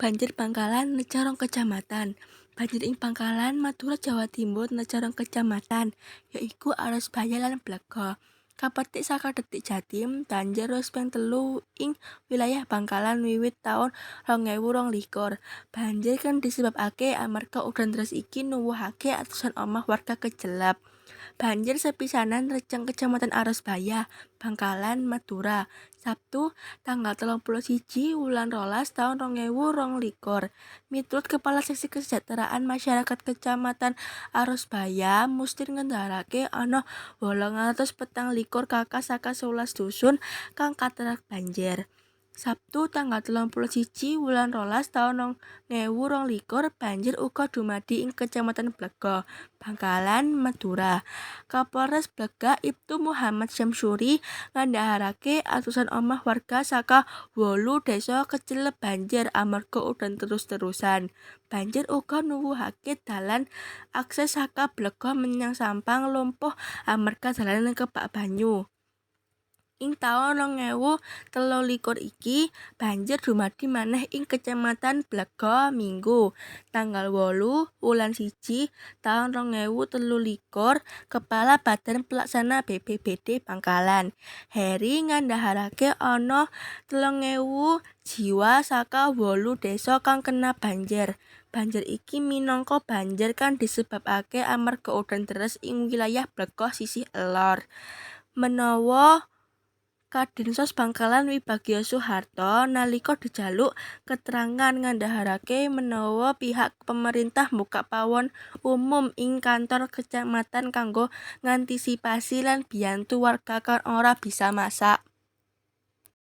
Banjir Pangkalan neca 2 kecamatan. Banjir ing Pangkalan, Madura, Jawa Timur neca 2 kecamatan, yaiku Arosbaya lan Blega. Kapetik saka Detik Jatim, banjir wis ping 3 ing wilayah Bangkalan wiwit taun 2022. Banjir kang disebabake amarga udan deras iki nuwuhake atusan omah warga kejelap. Banjir sepisanan rejang Kecamatan Arosbaya, Bangkalan, Madura. Sabtu tanggal 31 wulan 12 taun 2022. Miturut Kepala Seksi Kesejahteraan Masyarakat Kecamatan Arosbaya, Mustir ngendharake ana 824 kakak saka 11 dusun kang katerak banjir. Sabtu tanggal 31 wulan 12 taun 2022 banjir uga dumadi ing Kecamatan Blega, Bangkalan, Madura. Kapolres Blega Ibtu Muhammad Syamsuri ngandharake atusan omah warga saka 8 désa kecelep banjir amarga udan terus-terusan. Banjir uga nuwuhake dalan akses saka Blega menyang Sampang lumpuh amarga dalan kebak banyu. Ing taun 2023 iki banjir dumadi maneh ing Kecamatan Blega Minggu tanggal 8 wulan 1 taun 2023. Kepala Badan Pelaksana BPBD Pangkalan, Heri ngandharake ana 3.000 jiwa saka 8 désa kang kena banjir. Banjir iki minangka banjir kang disebabake amarga udan deres ing wilayah Blega sisih elor. Menawa Kadinsos Bangkalan Wibagya Soeharto nalika dijaluk keterangan ngandharake menawa pihak pemerintah mbukak pawon umum ing kantor kecamatan kanggo ngantisipasi lan biyantu warga kang ora bisa masak.